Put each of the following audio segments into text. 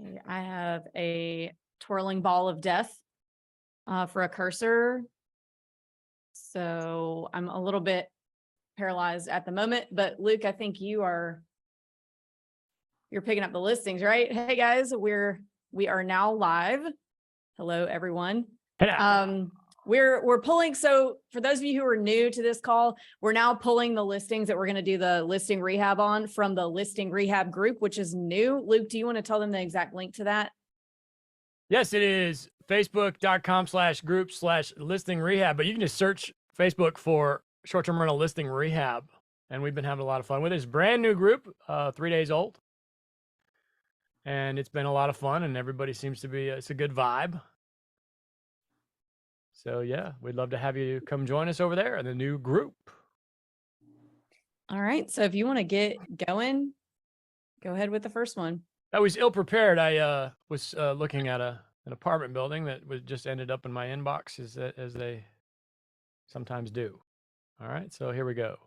Okay, I have a twirling ball of death for a cursor. So I'm a little bit paralyzed at the moment, but Luke, I think you're picking up the listings, right? Hey guys, we are now live. Hello, everyone. We're pulling. So for those of you who are new to this call, we're now pulling the listings that we're going to do the listing rehab on from the listing rehab group, which is new. Luke, do you want to tell them the exact link to that? Yes, it is facebook.com/group/listing rehab, but you can just search Facebook for short-term rental listing rehab. And we've been having a lot of fun with it. It's a brand new group, 3 days old. And it's been a lot of fun, and everybody seems to be, it's a good vibe. So yeah, we'd love to have you come join us over there in the new group. All right. So if you want to get going, go ahead with the first one. I was ill prepared. I was looking at an apartment building that was just ended up in my inbox as they sometimes do. All right, so here we go.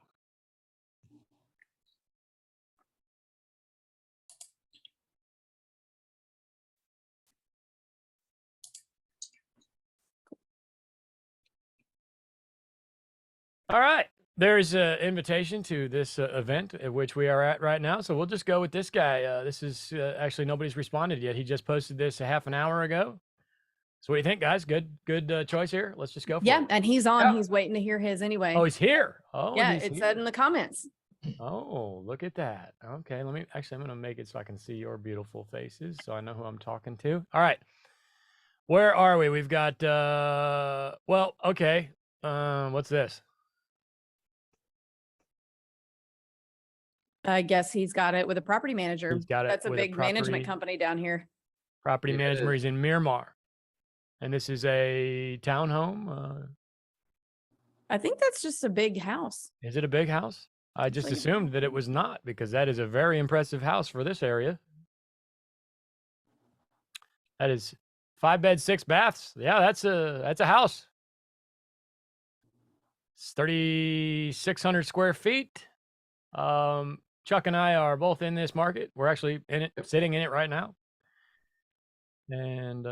All right, there's an invitation to this event at which we are at right now. So we'll just go with this guy. This is actually nobody's responded yet. He just posted this a half an hour ago. So what do you think, guys? Good choice here. Let's just go for it. Yeah, and he's on. Yeah. He's waiting to hear his anyway. Oh, he's here. Oh, yeah, it said in the comments. Oh, look at that. Okay, I'm going to make it so I can see your beautiful faces so I know who I'm talking to. All right. Where are we? We've got, well, okay. What's this? I guess he's got it with a property manager. He's got it. That's a big management company down here. Property manager is in Miramar. And this is a townhome. I think that's just a big house. Is it a big house? I just assumed that it was not, because that is a very impressive house for this area. That is 5 beds, 6 baths. Yeah, that's a house. It's 3,600 square feet. Chuck and I are both in this market. We're actually in it, sitting in it right now. And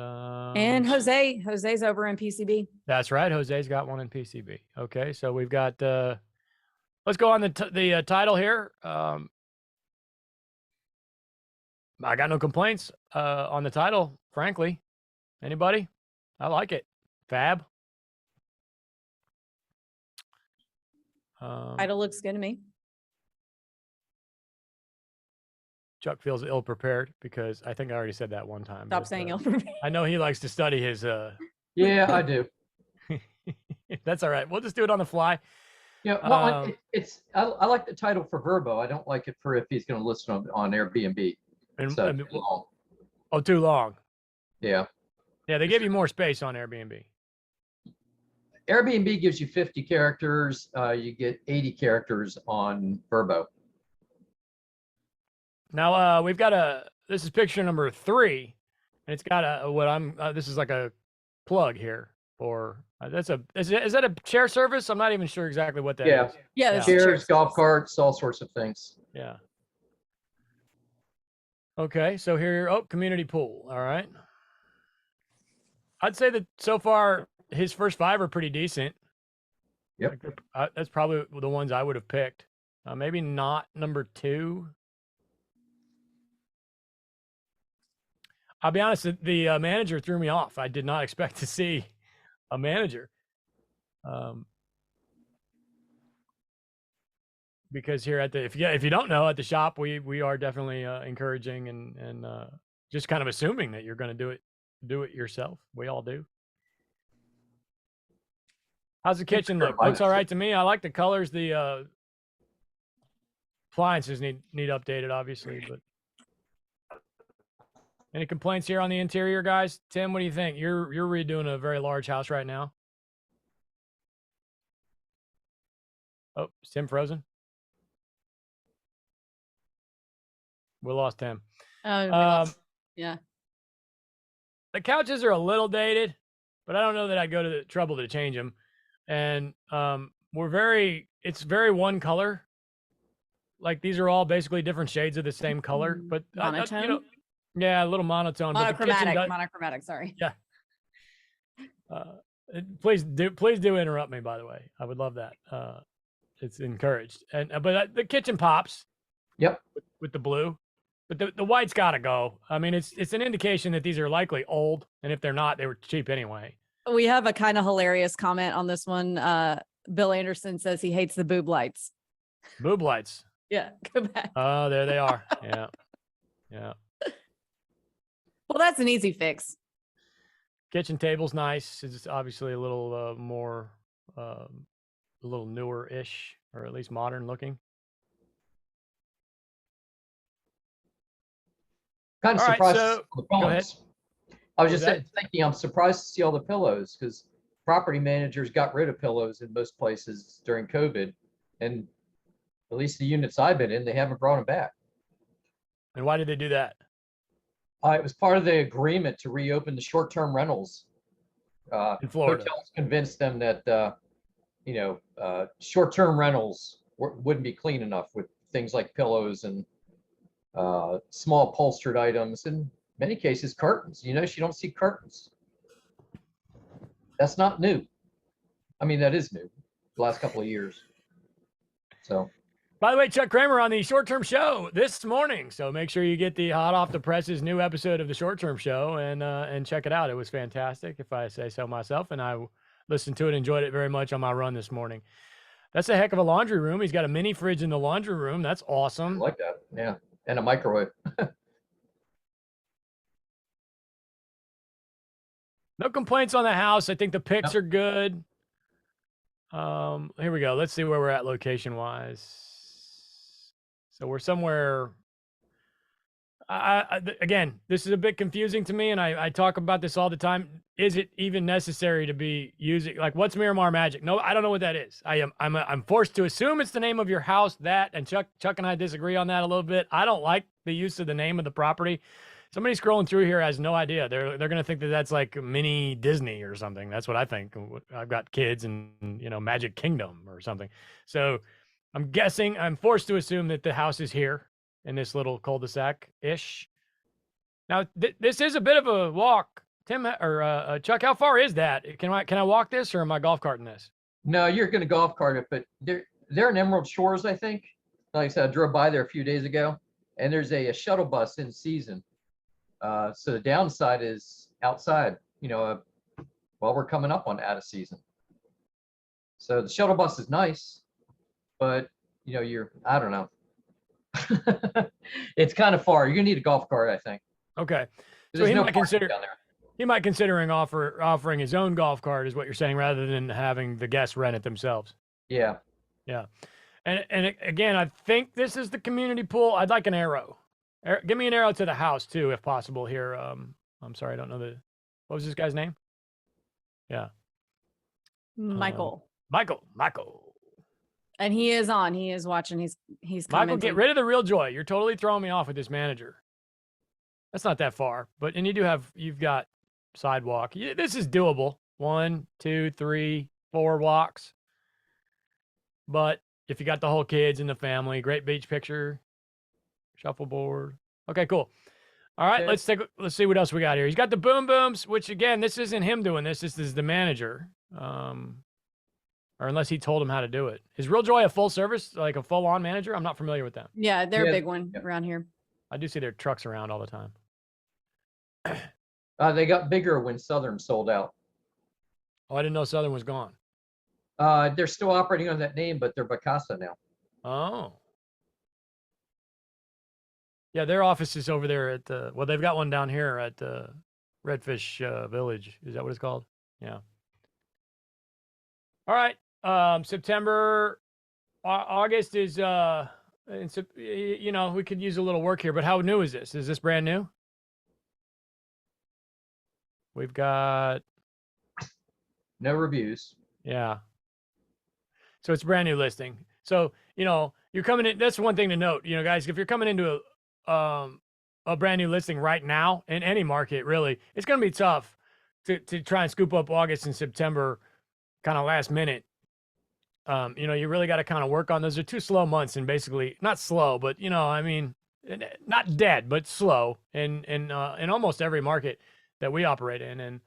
Jose's over in PCB. That's right. Jose's got one in PCB. Okay, so we've got let's go on the title here. I got no complaints on the title, frankly. Anybody? I like it. Fab. Title looks good to me. Chuck feels ill prepared because I think I already said that one time. Stop saying ill prepared. I know he likes to study his. Yeah, I do. That's all right. We'll just do it on the fly. Yeah, well, I like the title for Verbo. I don't like it for if he's going to list on Airbnb. So too long. Oh, too long. Yeah. Yeah, they give you more space on Airbnb. Airbnb gives you 50 characters. You get 80 characters on Verbo. Now we've got this is picture number 3, and it's got this is like a plug here for is that a share service? I'm not even sure exactly what that is. Yeah, chairs, golf carts, all sorts of things. Yeah. Okay, so here, community pool. All right. I'd say that so far his first 5 are pretty decent. Yep. That's probably the ones I would have picked. Maybe not number 2. I'll be honest, the manager threw me off. I did not expect to see a manager. Because here at the, if you don't know, at the shop, we are definitely encouraging and just kind of assuming that you're going to do it yourself. We all do. How's the kitchen look? Looks all right to me. I like the colors. The appliances need updated, obviously, but. Any complaints here on the interior, guys? Tim, what do you think? You're redoing a very large house right now. Oh, is Tim frozen? We lost Tim. Yeah. The couches are a little dated, but I don't know that I'd go to the trouble to change them. And it's very one color. Like these are all basically different shades of the same color, but monotone. Yeah, a little monotone. Monochromatic, sorry. Yeah. Please do interrupt me, by the way. I would love that. It's encouraged. And but the kitchen pops. Yep. With the blue. But the white's got to go. I mean, it's an indication that these are likely old, and if they're not, they were cheap anyway. We have a kind of hilarious comment on this one. Bill Anderson says he hates the boob lights. Boob lights. Yeah, go back. Oh, there they are. Yeah. Yeah. Well, that's an easy fix. Kitchen table's nice. It's obviously a little more, a little newer-ish, or at least modern looking. Kind of All right, surprised so to see all the go ahead. pillows. I was What just was thinking, I'm surprised to see all the pillows because property managers got rid of pillows in most places during COVID, and at least the units I've been in, they haven't brought them back. And why did they do that? It was part of the agreement to reopen the short-term rentals. In Florida. Hotels convinced them that short-term rentals wouldn't be clean enough with things like pillows and small upholstered items, in many cases curtains. You notice you don't see curtains. That's not new. I mean, that is new, the last couple of years. So, by the way, Chuck Kramer on the Short Term Show this morning. So make sure you get the hot off the presses new episode of the Short Term Show and check it out. It was fantastic, if I say so myself, and I listened to it, enjoyed it very much on my run this morning. That's a heck of a laundry room. He's got a mini fridge in the laundry room. That's awesome. I like that. Yeah. And a microwave. No complaints on the house. I think the pics are good. Here we go. Let's see where we're at location wise. So we're somewhere. Again, this is a bit confusing to me, and I talk about this all the time. Is it even necessary to be using, like, what's Miramar Magic? No, I don't know what that is. I'm forced to assume it's the name of your house. That, and Chuck and I disagree on that a little bit. I don't like the use of the name of the property. Somebody scrolling through here has no idea. They're going to think that that's like mini Disney or something. That's what I think. I've got kids and, Magic Kingdom or something. So I'm guessing, I'm forced to assume that the house is here in this little cul-de-sac-ish. Now, this is a bit of a walk. Tim or Chuck, how far is that? Can I walk this, or am I golf carting this? No, you're going to golf cart it, but they're in Emerald Shores, I think. Like I said, I drove by there a few days ago, and there's a shuttle bus in season. So the downside is outside, while we're coming up on out of season. So the shuttle bus is nice, but I don't know. It's kind of far. You're gonna need a golf cart, I think. Okay. So he might considering offering his own golf cart, is what you're saying, rather than having the guests rent it themselves. Yeah. Yeah. And again, I think this is the community pool. I'd like an arrow. Give me an arrow to the house too, if possible here. I'm sorry, I don't know what was this guy's name? Yeah. Michael. Michael. And he is on. He is watching. He's Michael, commenting. get rid of the real joy. You're totally throwing me off with this manager. That's not that far, and you've got sidewalk. This is doable. 1, 2, 3, 4 blocks. But if you got the whole kids and the family, great beach picture, shuffleboard. Okay, cool. All right, okay. let's see what else we got here. He's got the boom booms, which again, this isn't him doing this. This is the manager. Or unless he told him how to do it. Is Real Joy a full service, like a full-on manager? I'm not familiar with them. Yeah, they're a big one around here. I do see their trucks around all the time. They got bigger when Southern sold out. Oh, I didn't know Southern was gone. They're still operating on that name, but they're Bacasa now. Oh. Yeah, their office is over there at they've got one down here at Redfish Village. Is that what it's called? Yeah. All right. September, August is, we could use a little work here, but how new is this? Is this brand new? We've got no reviews. Yeah. So it's a brand new listing. So, you're coming in. That's one thing to note, guys, if you're coming into a brand new listing right now in any market, really, it's going to be tough to try and scoop up August and September kind of last minute. You really got to kind of work on those. They're 2 slow months, and basically not slow, but not dead, but slow in almost every market that we operate in. And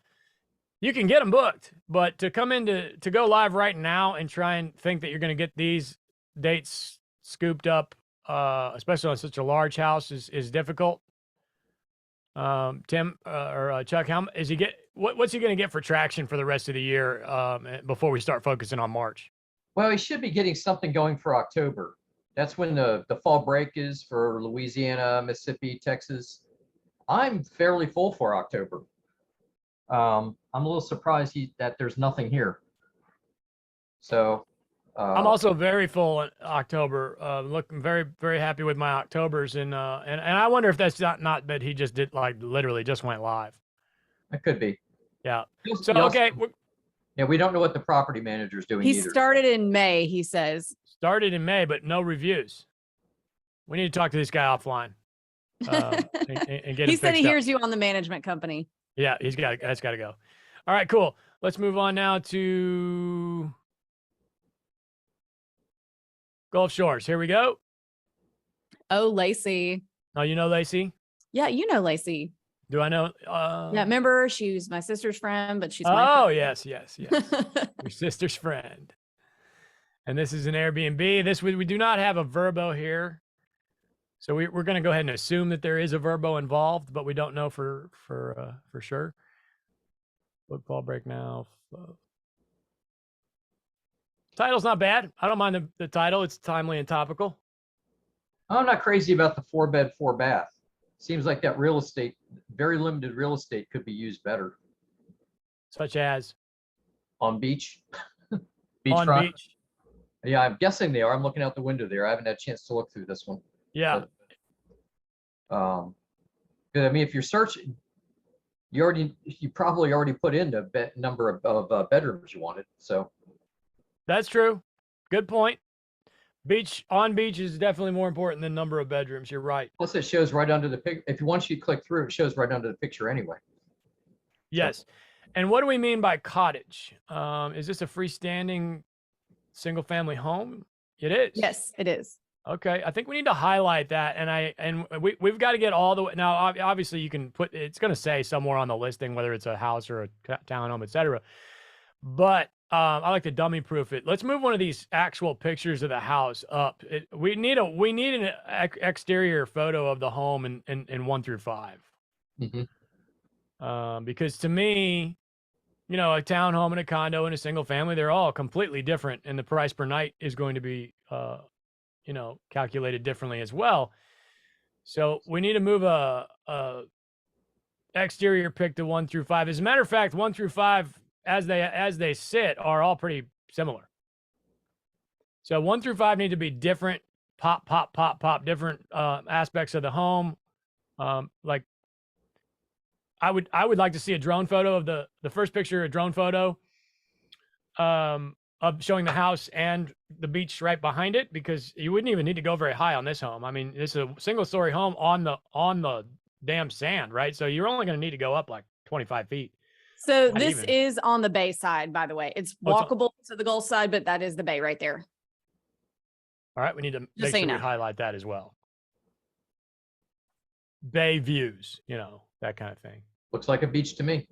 you can get them booked, but to come in to go live right now and try and think that you're going to get these dates scooped up, especially on such a large house, is difficult. Tim or Chuck, what's he going to get for traction for the rest of the year before we start focusing on March? Well, he should be getting something going for October. That's when the fall break is for Louisiana, Mississippi, Texas. I'm fairly full for October. I'm a little surprised that there's nothing here. So I'm also very full in October. Looking very, very happy with my Octobers, and I wonder if that's not that he just did, like, literally just went live. It could be. Yeah. So okay. Yeah, we don't know what the property manager's doing He either. started in May, he says. Started in May, but no reviews. We need to talk to this guy offline. And get He him said he fixed up. hears you on the management company. Yeah, that's got to go. All right, cool. Let's move on now to Gulf Shores. Here we go. Oh, Lacey. Oh, you know Lacey? Yeah, you know Lacey. Do I know? Yeah, remember, she was my sister's friend, but she's my Oh, yes. Your sister's friend. And this is an Airbnb. We do not have a Verbo here. So we're going to go ahead and assume that there is a Verbo involved, but we don't know for sure. Book fall break now. Title's not bad. I don't mind the title. It's timely and topical. I'm not crazy about the 4-bed, 4-bath. Seems like that real estate, very limited real estate, could be used better. Such as? On beach. On beach. Yeah, I'm guessing they are. I'm looking out the window there. I haven't had a chance to look through this one. Yeah. But, I mean, if you're searching, you probably already put in the number of bedrooms you wanted. So that's true. Good point. On beach is definitely more important than number of bedrooms. You're right. Plus, it shows right under the picture. Once you click through, it shows right under the picture anyway. Yes. And what do we mean by cottage? Is this a freestanding single family home? It is. Yes, it is. Okay. I think we need to highlight that. And we've got to get all the way. Now, obviously you can put, it's going to say somewhere on the listing, whether it's a house or a townhome, etc. But I like to dummy proof it. Let's move one of these actual pictures of the house up. We need an exterior photo of the home in 1 through 5. Mm-hmm. Because to me, a townhome and a condo and a single family, they're all completely different, and the price per night is going to be calculated differently as well. So we need to move a exterior pic to 1 through 5. As a matter of fact, 1 through 5 as they sit are all pretty similar. So 1 through 5 need to be different, pop, different aspects of the home. Like I would like to see a drone photo of the first picture, a drone photo of showing the house and the beach right behind it, because you wouldn't even need to go very high on this home. I mean, it's a single story home on the damn sand, right? So you're only going to need to go up like 25 feet. So this is on the bay side, by the way. It's walkable to the Gulf side, but that is the bay right there. All right. We need to make sure we highlight that as well. Bay views, that kind of thing. Looks like a beach to me.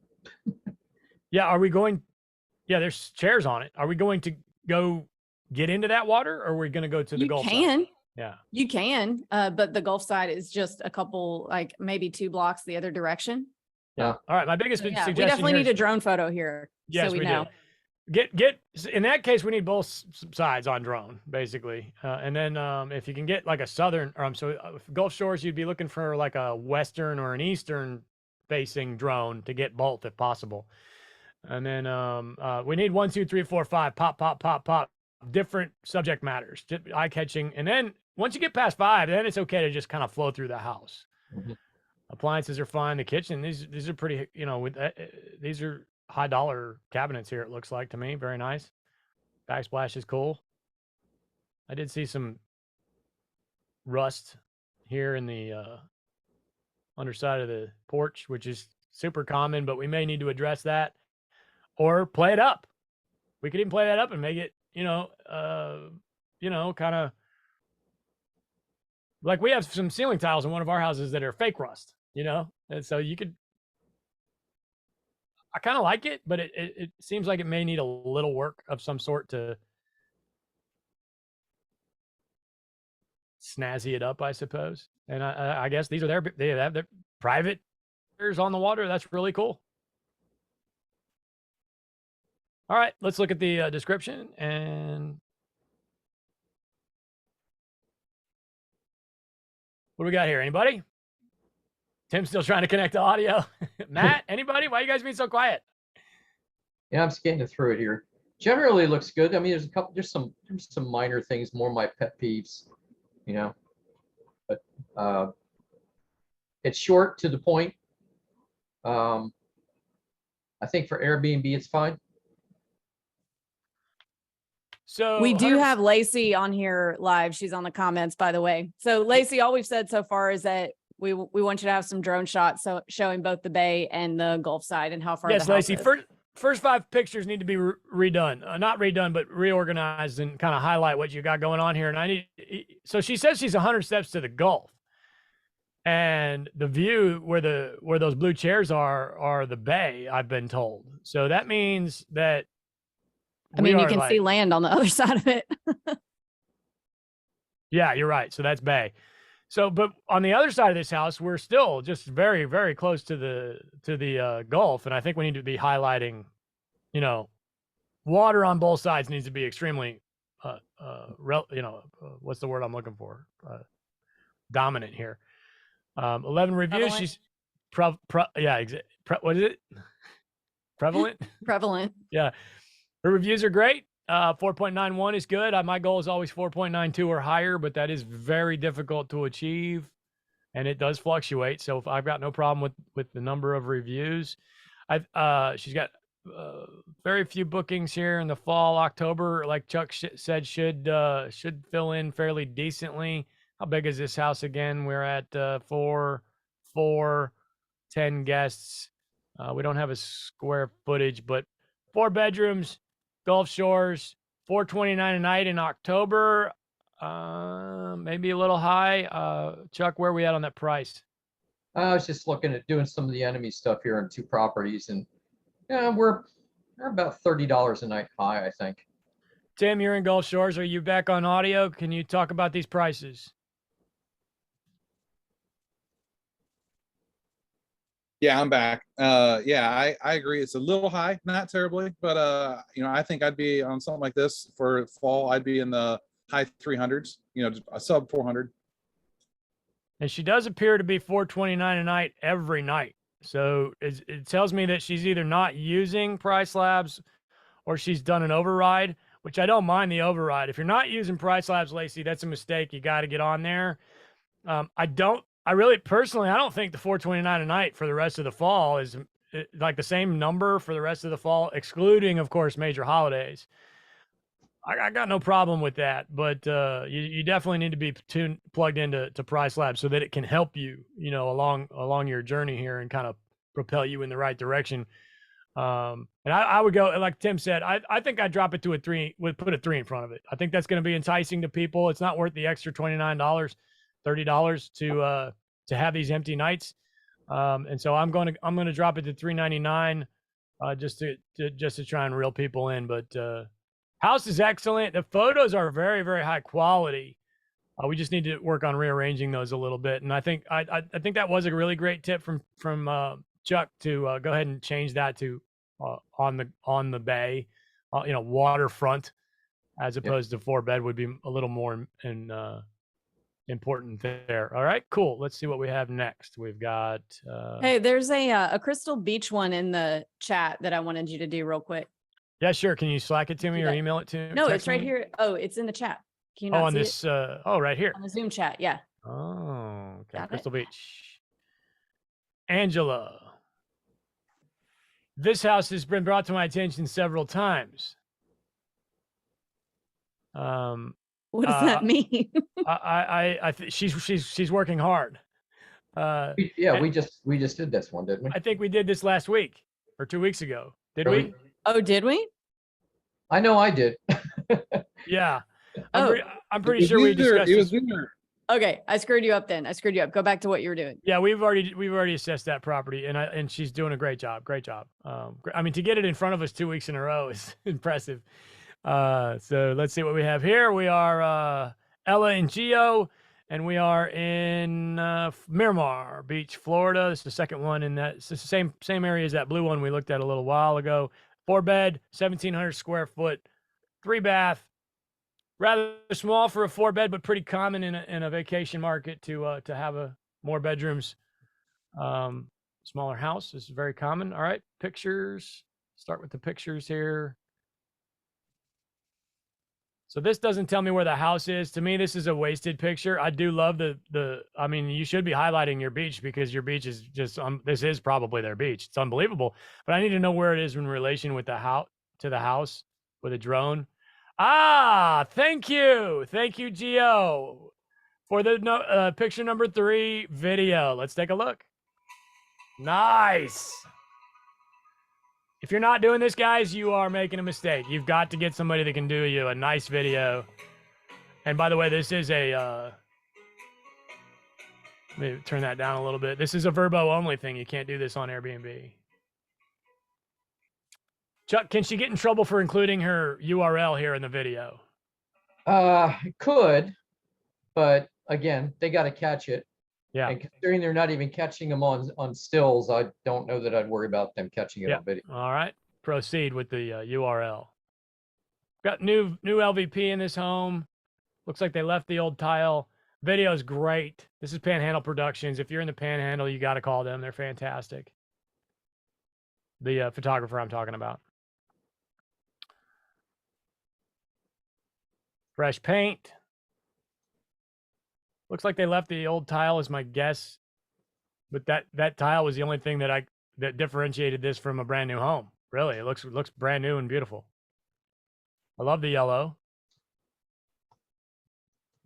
Yeah. There's chairs on it. Are we going to go get into that water, or are we going to go to the Gulf side? You can. Yeah. You can. But the Gulf side is just a couple, like maybe 2 blocks the other direction. Yeah. All right. My biggest suggestion. We definitely need a drone photo here. Yes, so we know. Do. Get in that case, we need both sides on drone, basically. And then if you can get like a southern, Gulf Shores, you'd be looking for like a western or an eastern facing drone to get both if possible. And then we need 1, 2, 3, 4, 5, pop, different subject matters, eye catching. And then once you get past 5, then it's okay to just kind of flow through the house. Mm-hmm. Appliances are fine. The kitchen, these are pretty, these are high dollar cabinets here. It looks like to me, very nice. Backsplash is cool. I did see some rust here in the underside of the porch, which is super common, but we may need to address that or play it up. We could even play that up and make it, kind of Like we have some ceiling tiles in one of our houses that are fake rust, you know? And so you could, I kind of like it, but it seems like it may need a little work of some sort to snazzy it up, I suppose. And I guess these are they have their private on the water. That's really cool. All right, let's look at the description and what do we got here? Anybody? Tim's still trying to connect to audio. Matt, anybody? Why are you guys being so quiet? Yeah, I'm scanning through it here. Generally looks good. I mean, there's some minor things, more my pet peeves, you know. But it's short to the point. I think for Airbnb it's fine. So we do have Lacey on here live. She's on the comments, by the way. So Lacey, all we've said so far is that we want you to have some drone shots, so showing both the bay and the Gulf side and how far. Yes, the house Lacey. is. First 5 pictures need to be redone, not redone, but reorganized and kind of highlight what you got going on here. And so she says she's 100 steps to the Gulf, and the view where those blue chairs are the bay, I've been told. So that means that. I mean, you can see land on the other side of it. Yeah, you're right. So that's bay. So, but on the other side of this house, we're still just very, very close to the Gulf, and I think we need to be highlighting, you know, water on both sides needs to be extremely, what's the word I'm looking for? Dominant here. 11 reviews. Prevalent. She's what is it? Prevalent. Prevalent. Yeah. Her reviews are great. 4.91 is good. My goal is always 4.92 or higher, but that is very difficult to achieve, and it does fluctuate. So if I've got no problem with the number of reviews. She's got very few bookings here in the fall. October, like Chuck said, should fill in fairly decently. How big is this house again? We're at 10 guests. We don't have a square footage, but 4 bedrooms. Gulf Shores, $429 a night in October. Maybe a little high. Chuck, where are we at on that price? I was just looking at doing some of the enemy stuff here on 2 properties, and yeah, we're about $30 a night high, I think. Tim, you're in Gulf Shores. Are you back on audio? Can you talk about these prices? Yeah, I'm back. Yeah, I agree. It's a little high, not terribly, but I think I'd be on something like this for fall. I'd be in the high 300s, a sub 400. And she does appear to be $429 a night every night. So it tells me that she's either not using Price Labs or she's done an override, which I don't mind the override. If you're not using Price Labs, Lacey, that's a mistake. You got to get on there. I really personally, I don't think the $429 a night for the rest of the fall is like the same number for the rest of the fall, excluding, of course, major holidays. I got no problem with that, but you definitely need to be plugged into Price Labs so that it can help you, along your journey here and kind of propel you in the right direction. And I would go, like Tim said, I think I'd drop it to a 3, put a 3 in front of it. I think that's going to be enticing to people. It's not worth the extra $29. $30 to have these empty nights, and so I'm going to drop it to $399 just to try and reel people in. But house is excellent. The photos are very, very high quality. We just need to work on rearranging those a little bit. And I think that was a really great tip from Chuck to go ahead and change that to on the bay, waterfront, as opposed to 4-bed would be a little more important there. All right, cool. Let's see what we have next. We've got hey, there's a Crystal Beach one in the chat that I wanted you to do real quick. Yeah, sure. Can you Slack it to me or email it to me? No, it's right here. Oh, it's in the chat. Can you not on see this it? Right here On the Zoom chat. Yeah. Oh, okay. Got Crystal Beach. Angela, this house has been brought to my attention several times. What does that mean? I think she's working hard. We just did this one, didn't we? I think we did this last week or 2 weeks ago. Did we? Oh, did we? I know I did. Yeah. Oh. I'm pretty sure we discussed it was this. either Okay, I screwed you up then. I screwed you up. Go back to what you were doing. Yeah, we've already assessed that property, and she's doing a great job. Great job. I mean, to get it in front of us 2 weeks in a row is impressive. So let's see what we have here. We are Ella and Gio, and we are in Miramar Beach, Florida. This is the second one in that. It's the same area as that blue one we looked at a little while ago. 4-bed, 1,700 square foot, 3-bath. Rather small for a 4-bed, but pretty common in a vacation market to have more bedrooms. Smaller house. This is very common. All right, pictures. Start with the pictures here. So this doesn't tell me where the house is. To me, this is a wasted picture. I do love I mean, you should be highlighting your beach because your beach is just, this is probably their beach. It's unbelievable. But I need to know where it is in relation with the house with a drone. Ah, thank you. Thank you, Gio, for the picture number 3 video. Let's take a look. Nice. If you're not doing this, guys, you are making a mistake. You've got to get somebody that can do you a nice video. And by the way, this is let me turn that down a little bit. This is a Verbo only thing. You can't do this on Airbnb. Chuck, can she get in trouble for including her URL here in the video? Could, but again, they got to catch it. Yeah. And considering they're not even catching them on stills, I don't know that I'd worry about them catching it on video. All right. Proceed with the URL. Got new LVP in this home. Looks like they left the old tile. Video is great. This is Panhandle Productions. If you're in the Panhandle, you got to call them. They're fantastic. The photographer I'm talking about. Fresh paint. Looks like they left the old tile is my guess. But that tile was the only thing that differentiated this from a brand new home. Really, it looks brand new and beautiful. I love the yellow.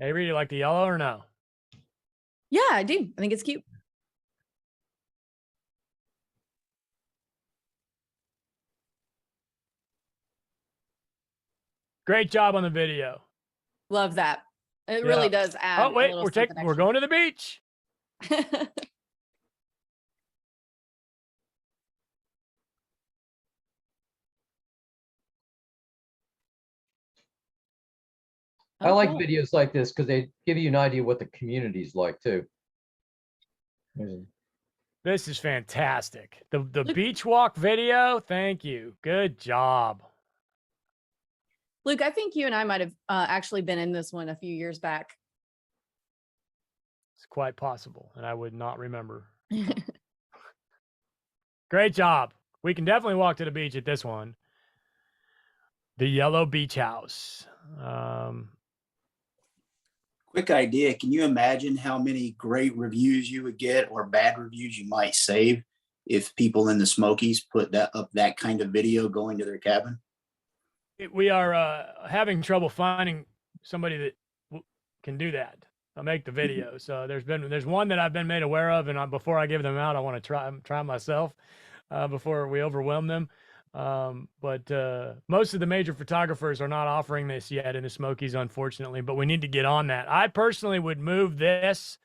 Avery, you like the yellow or no? Yeah, I do. I think it's cute. Great job on the video. Love that. It really does add. Oh wait, we're going to the beach. I like videos like this because they give you an idea what the community's like too. This is fantastic. The beach walk video. Thank you. Good job. Luke, I think you and I might have actually been in this one a few years back. It's quite possible, and I would not remember. Great job. We can definitely walk to the beach at this one. The yellow beach house. Quick idea. Can you imagine how many great reviews you would get or bad reviews you might save if people in the Smokies put that kind of video going to their cabin? We are having trouble finding somebody that can do that. I'll make the video. So there's one that I've been made aware of, and before I give them out, I want to try myself before we overwhelm them. But most of the major photographers are not offering this yet in the Smokies, unfortunately, but we need to get on that. I personally would move this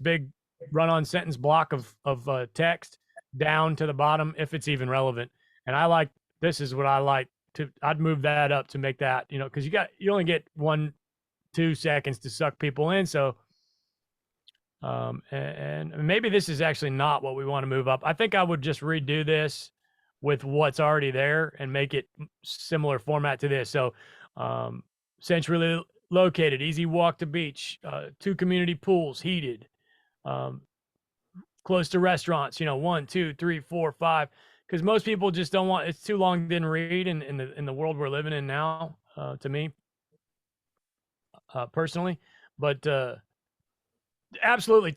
big run-on sentence block of text down to the bottom if it's even relevant. And this is what I like I'd move that up to make that, because you only get 1-2 seconds to suck people in. So and maybe this is actually not what we want to move up. I think I would just redo this with what's already there and make it similar format to this. So centrally located, easy walk to beach, 2 community pools, heated, close to restaurants, 1, 2, 3, 4, 5, because most people just don't want, it's too long to read in the world we're living in now, to me, personally. But absolutely,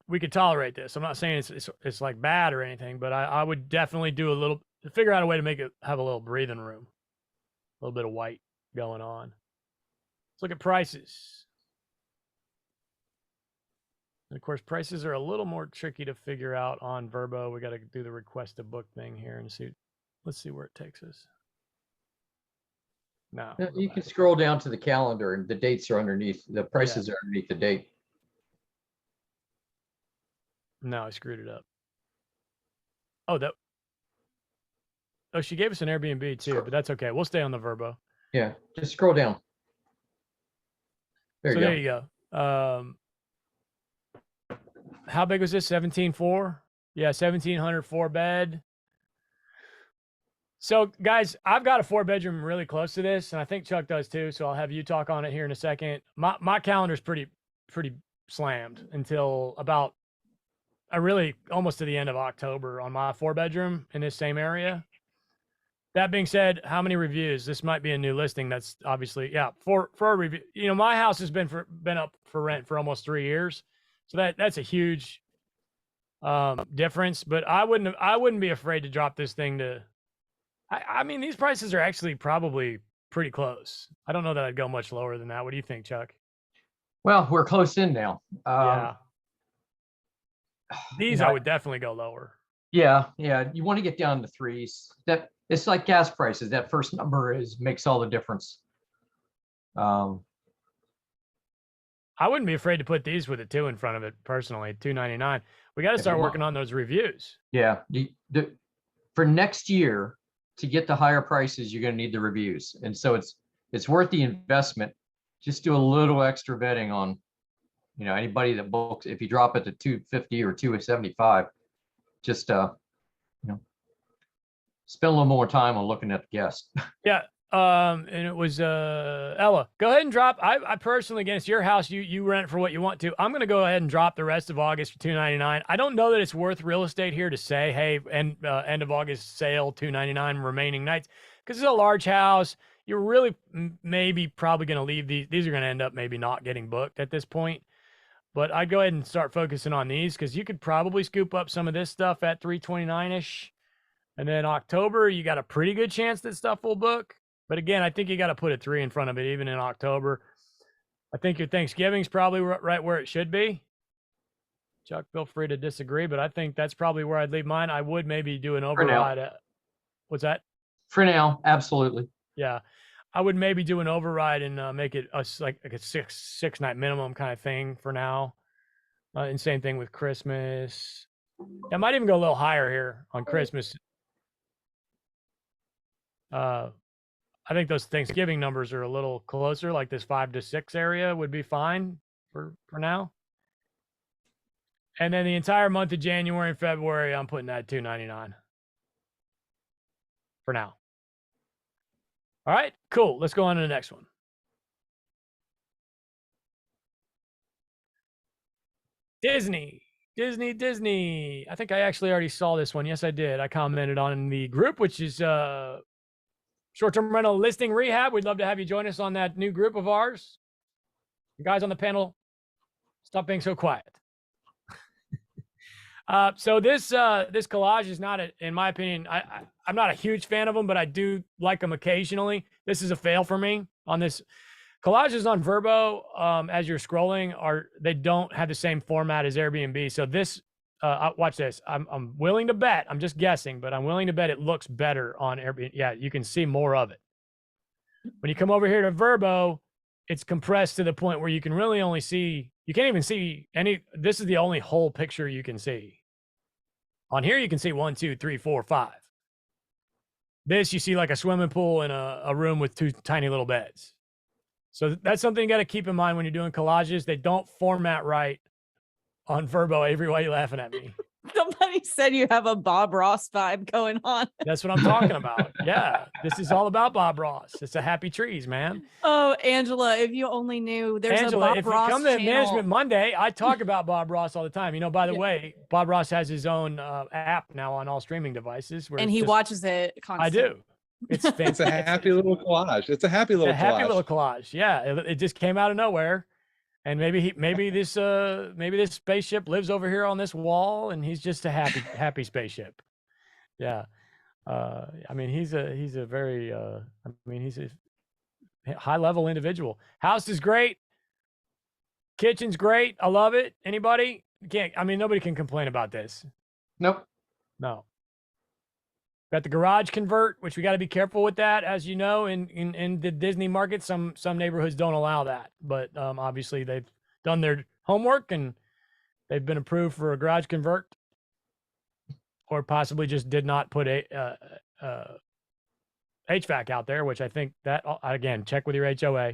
we could tolerate this. I'm not saying it's like bad or anything, but I would definitely figure out a way to make it have a little breathing room, a little bit of white going on. Let's look at prices. And of course, prices are a little more tricky to figure out on Verbo. We got to do the request to book thing here and see. Let's see where it takes us. No. You can scroll down to the calendar and the dates are underneath, the prices are underneath the date. No, I screwed it up. Oh, she gave us an Airbnb too, but that's okay. We'll stay on the Verbo. Yeah, just scroll down. There you go. There you go. How big was this? 17.4? Yeah, 1,700 4-bed. So guys, I've got a 4-bedroom really close to this, and I think Chuck does too. So I'll have you talk on it here in a second. My calendar's pretty slammed until about really almost to the end of October on my 4-bedroom in this same area. That being said, how many reviews? This might be a new listing. That's obviously, for a review. You know, my house has been up for rent for almost 3 years, so that's a huge difference. But I wouldn't be afraid to drop this thing to. I mean, these prices are actually probably pretty close. I don't know that I'd go much lower than that. What do you think, Chuck? Well, we're close in now. Yeah. These know, I would definitely go lower. Yeah. You want to get down to 3s. That it's like gas prices. That first number makes all the difference. I wouldn't be afraid to put these with a 2 in front of it personally. $2.99. We got to start working on those reviews. Yeah. For next year, to get the higher prices, you're going to need the reviews, and so it's worth the investment. Just do a little extra vetting on, anybody that books. If you drop it to 250 or 275, just spend a little more time on looking at the guest. Yeah. And it was Ella. Go ahead and drop. I personally, against your house, you rent for what you want to. I'm gonna go ahead and drop the rest of August for $2.99. I don't know that it's worth real estate here to say, hey, end of August sale, $2.99 remaining nights, because it's a large house. You're really probably gonna leave these are gonna end up maybe not getting booked at this point. But I'd go ahead and start focusing on these, because you could probably scoop up some of this stuff at $329-ish. And then October, you got a pretty good chance that stuff will book. But again, I think you got to put a 3 in front of it, even in October. I think your Thanksgiving's probably right where it should be. Chuck, feel free to disagree, but I think that's probably where I'd leave mine. I would maybe do an override. What's that? For now, absolutely. Yeah, I would maybe do an override and make it like a six night minimum kind of thing for now. And same thing with Christmas. I might even go a little higher here on Christmas. I think those Thanksgiving numbers are a little closer, like this 5 to 6 area would be fine for now. And then the entire month of January and February, I'm putting that at $2.99 for now. All right, cool. Let's go on to the next one. Disney. I think I actually already saw this one. Yes, I did. I commented on the group, which is Short-Term Rental Listing Rehab. We'd love to have you join us on that new group of ours. You guys on the panel, stop being so quiet. So this collage is not, in my opinion, I'm not a huge fan of them, but I do like them occasionally. This is a fail for me on this. Collages on Verbo, as you're scrolling, they don't have the same format as Airbnb. So this, watch this. I'm willing to bet. I'm just guessing, but I'm willing to bet it looks better on Airbnb. Yeah, you can see more of it. When you come over here to Verbo, it's compressed to the point where you can really only see. You can't even see any. This is the only whole picture you can see. On here, you can see 1, 2, 3, 4, 5. This you see like a swimming pool and a room with 2 tiny little beds. So that's something you got to keep in mind when you're doing collages. They don't format right on Verbo. Avery, why are you laughing at me? Somebody said you have a Bob Ross vibe going on. That's what I'm talking about. Yeah, this is all about Bob Ross. It's a happy trees, man. Oh, Angela, if you only knew, there's Angela, a Bob if Ross you come to channel. Management Monday, I talk about Bob Ross all the time. By the way, Bob Ross has his own app now on all streaming devices. And he watches it constantly. I do. It's fantastic. It's a happy little collage. It's a happy little collage. Yeah, it just came out of nowhere. And maybe this spaceship lives over here on this wall, and he's just a happy spaceship. Yeah, I mean he's a very he's a high level individual. House is great, kitchen's great. I love it. Anybody nobody can complain about this. Nope. No. Got the garage convert, which we got to be careful with that, as you know, in the Disney market. Some neighborhoods don't allow that, but obviously they've done their homework and they've been approved for a garage convert, or possibly just did not put a HVAC out there, which I think that, again, check with your HOA.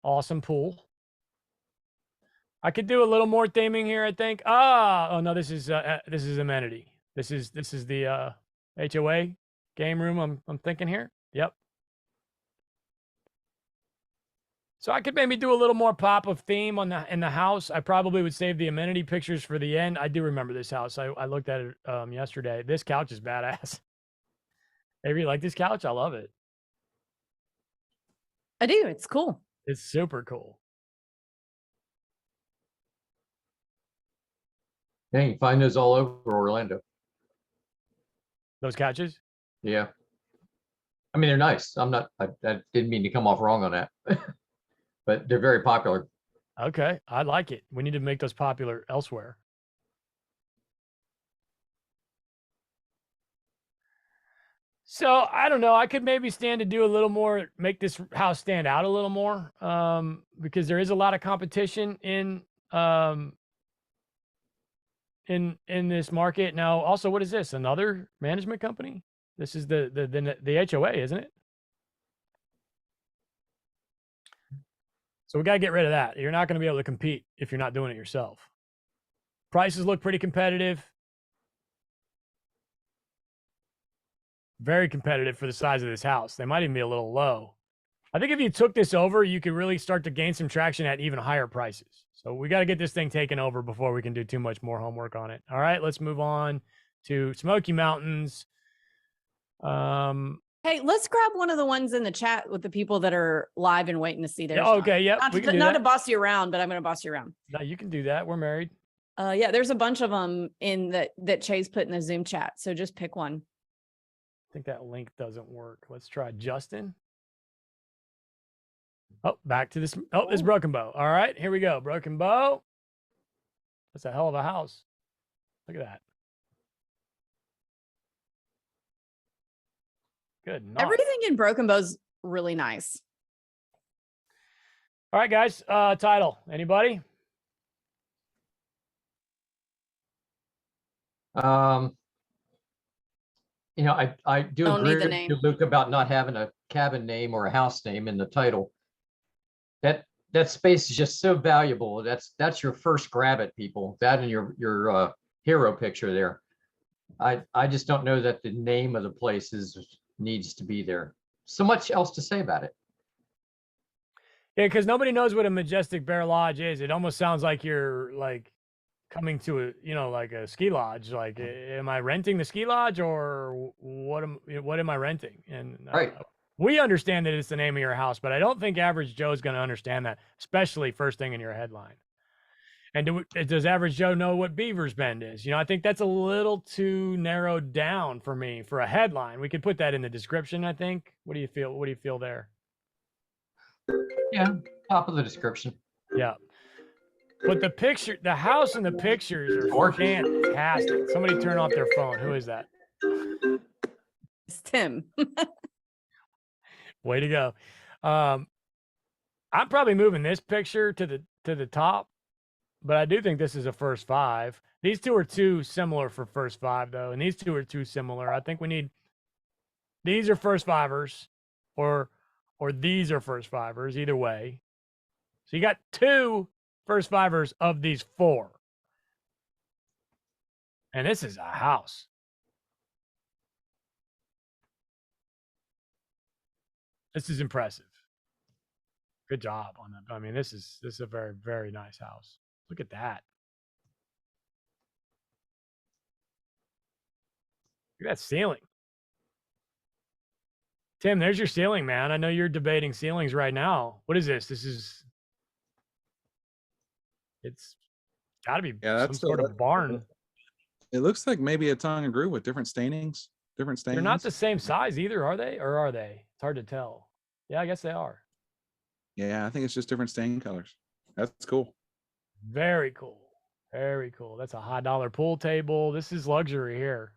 Awesome pool. I could do a little more theming here, I think. Oh no, this is amenity. This is the HOA game room I'm thinking here. Yep. So I could maybe do a little more pop of theme in the house. I probably would save the amenity pictures for the end. I do remember this house. I looked at it yesterday. This couch is badass. Maybe you like this couch? I love it. I do. It's cool. It's super cool. Yeah, you can find those all over Orlando. Those couches? Yeah. I mean, they're nice. I didn't mean to come off wrong on that, but they're very popular. Okay, I like it. We need to make those popular elsewhere. So I don't know. I could maybe stand to do a little more, make this house stand out a little more, because there is a lot of competition in this market now. Also, what is this? Another management company? This is the HOA, isn't it? So we got to get rid of that. You're not going to be able to compete if you're not doing it yourself. Prices look pretty competitive. Very competitive for the size of this house. They might even be a little low. I think if you took this over, you could really start to gain some traction at even higher prices. So we got to get this thing taken over before we can do too much more homework on it. All right, let's move on to Smoky Mountains. Hey, let's grab one of the ones in the chat with the people that are live and waiting to see their Yeah, okay, yep. Not to boss you around, but I'm going to boss you around. No, you can do that. We're married. Yeah, there's a bunch of them in that Chase put in the Zoom chat. So just pick one. I think that link doesn't work. Let's try Justin. Oh, back to this. Oh, it's Broken Bow. All right, here we go. Broken Bow. That's a hell of a house. Look at that. Good. Nice. Everything in Broken Bow's really nice. All right, guys. Title. Anybody? You know, I do Don't need agree the with name. you, Luke, about not having a cabin name or a house name in the title. That space is just so valuable. That's your first grab at people. That and your hero picture there. I just don't know that the name of the place needs to be there. So much else to say about it. Yeah, because nobody knows what a Majestic Bear Lodge is. It almost sounds like you're like coming to like a ski lodge. Like, am I renting the ski lodge or what am I renting? And Right. We understand that it's the name of your house, but I don't think average Joe is going to understand that, especially first thing in your headline. And does average Joe know what Beaver's Bend is? I think that's a little too narrowed down for me for a headline. We could put that in the description, I think. What do you feel? What do you feel there? Yeah, top of the description. Yeah. But the house and the pictures are fantastic. Somebody turn off their phone. Who is that? It's Tim. Way to go. I'm probably moving this picture to the top, but I do think this is a first five. These two are too similar for first five though, and these two are too similar. I think we need these are first fivers, or these are first fivers. Either way, so you got two first fivers of these four, and this is a house. This is impressive. Good job on that. I mean, this is a very, very nice house. Look at that. Look at that ceiling. Tim, there's your ceiling, man. I know you're debating ceilings right now. What is this? It's got to be some sort of barn. It looks like maybe a tongue and groove with different stainings. They're not the same size either, are they? Or are they? It's hard to tell. Yeah, I guess they are. Yeah, I think it's just different stain colors. That's cool. Very cool. Very cool. That's a high dollar pool table. This is luxury here.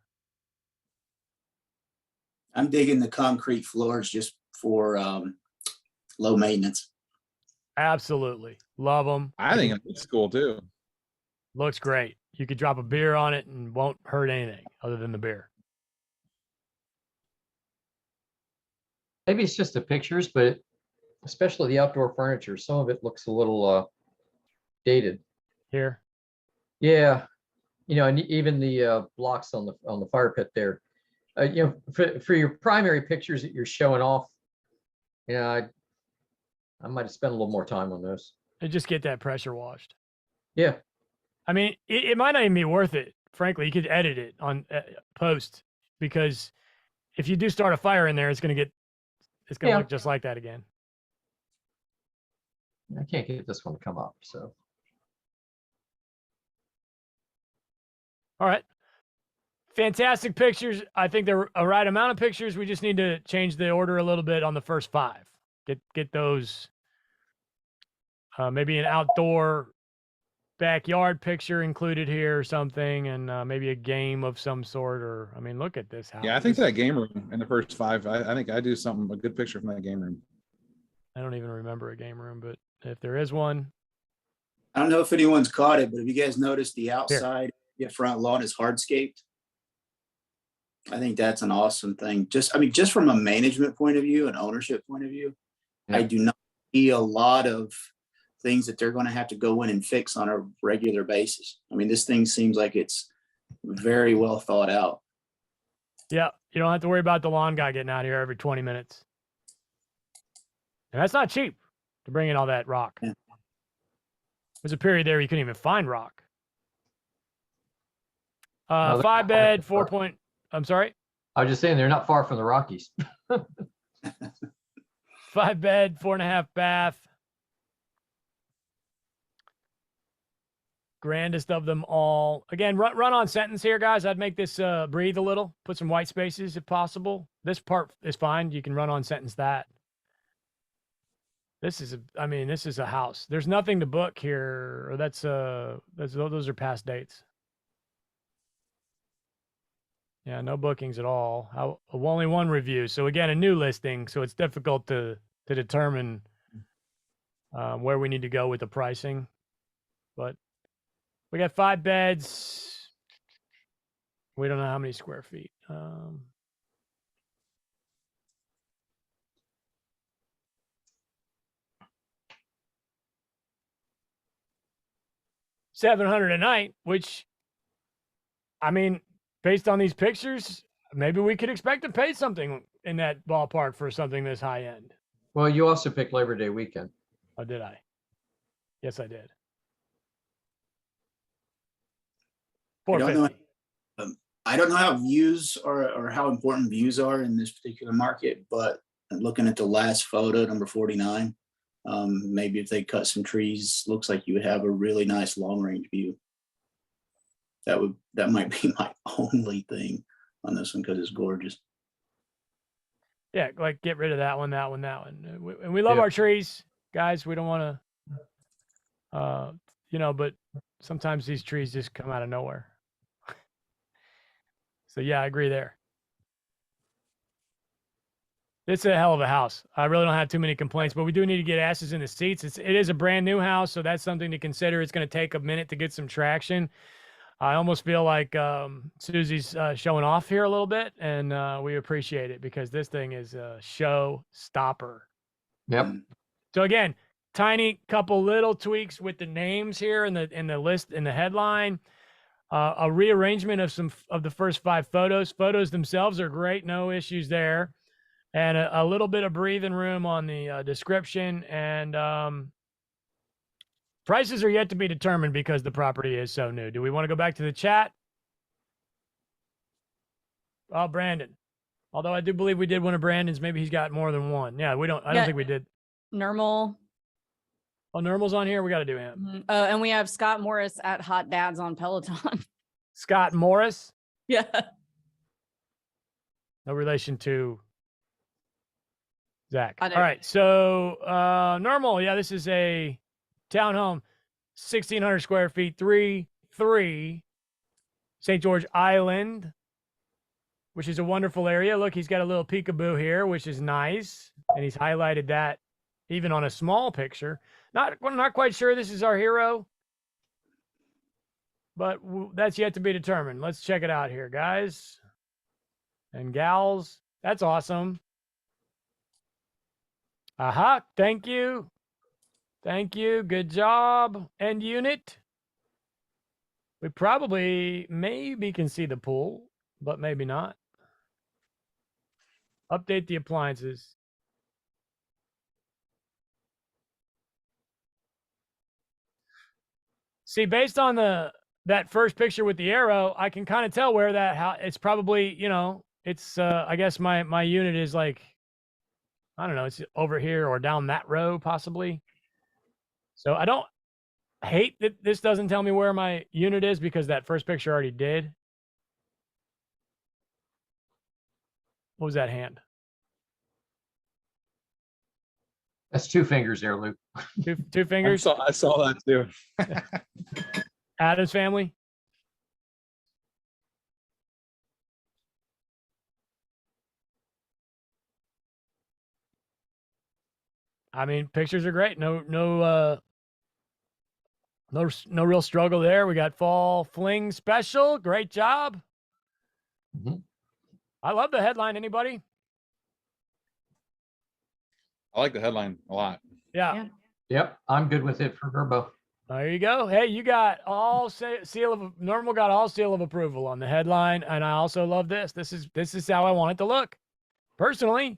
I'm digging the concrete floors just for low maintenance. Absolutely. Love them. I think it looks cool too. Looks great. You could drop a beer on it and won't hurt anything other than the beer. Maybe it's just the pictures, but especially the outdoor furniture, some of it looks a little dated. Here. Yeah, you know, and even the blocks on the fire pit there. You know, for your primary pictures that you're showing off, you know, I might have spent a little more time on those. And just get that pressure washed. Yeah. I mean, it might not even be worth it. Frankly, you could edit it on post, because if you do start a fire in there, it's going to look just like that again. I can't get this one to come up, so. All right. Fantastic pictures. I think they're a right amount of pictures. We just need to change the order a little bit on the first 5. Get those, maybe an outdoor backyard picture included here or something, and maybe a game of some sort. Or, I mean, look at this house. Yeah, I think that game room in the first 5. I think I do a good picture from that game room. I don't even remember a game room, but if there is one. I don't know if anyone's caught it, but have you guys noticed the outside, the front lawn is hardscaped? I think that's an awesome thing. Just from a management point of view and ownership point of view, Yeah. I do not see a lot of things that they're going to have to go in and fix on a regular basis. I mean, this thing seems like it's very well thought out. Yeah, you don't have to worry about the lawn guy getting out here every 20 minutes. And that's not cheap to bring in all that rock. Yeah. There's a period there you couldn't even find rock. No, 5 bed, 4 point. I'm sorry? I was just saying they're not far from the Rockies. 5 bed, 4.5 bath. Grandest of them all. Again, run on sentence here, guys. I'd make this breathe a little. Put some white spaces if possible. This part is fine. You can run on sentence that. This is a house. There's nothing to book here. Or those are past dates. Yeah, no bookings at all. Only 1 review. So again, a new listing. So it's difficult to determine where we need to go with the pricing. But we got 5 beds. We don't know how many square feet. 700 a night, which, I mean, based on these pictures, maybe we could expect to pay something in that ballpark for something this high end. Well, you also picked Labor Day weekend. Oh, did I? Yes, I did. I don't know how views or how important views are in this particular market, but looking at the last photo, number 49, maybe if they cut some trees, looks like you would have a really nice long range view. That might be my only thing on this one because it's gorgeous. Yeah, like get rid of that one. And we love our trees, guys. We don't want to, but sometimes these trees just come out of nowhere. So yeah, I agree there. It's a hell of a house. I really don't have too many complaints, but we do need to get asses in the seats. It is a brand new house, so that's something to consider. It's going to take a minute to get some traction. I almost feel like Susie's showing off here a little bit, and we appreciate it because this thing is a show stopper. Yep. So again, tiny couple little tweaks with the names here in the list in the headline. A rearrangement of some of the first 5 photos. Photos themselves are great, no issues there, and a little bit of breathing room on the description. And prices are yet to be determined because the property is so new. Do we want to go back to the chat? Oh, Brandon. Although I do believe we did one of Brandon's. Maybe he's got more than one. Yeah, I don't think we did. Normal. Oh, Normal's on here. We got to do him. And we have Scott Morris at Hot Dads on Peloton. Scott Morris. Yeah. No relation to Zach. I All don't- right. So Normal. Yeah, this is a townhome, 1,600 square feet, 3 3, St. George Island, which is a wonderful area. Look, he's got a little peekaboo here, which is nice. And he's highlighted that even on a small picture. I'm not quite sure this is our hero, but that's yet to be determined. Let's check it out here, guys and gals. That's awesome. Aha, thank you. Thank you. Good job. End unit. We probably maybe can see the pool, but maybe not. Update the appliances. See, based on that first picture with the arrow, I can kind of tell where it's probably, it's I guess my unit is like, I don't know, it's over here or down that row possibly. So I don't hate that this doesn't tell me where my unit is because that first picture already did. What was that hand? That's 2 fingers there, Luke. Two fingers. I saw that too. Adam's family. I mean, pictures are great. No real struggle there. We got fall fling special. Great job. Mm-hmm. I love the headline. Anybody? I like the headline a lot. Yeah. Yep, I'm good with it for Verbo. There you go. Hey, you got Normal got all seal of approval on the headline, and I also love this. This is how I want it to look. Personally,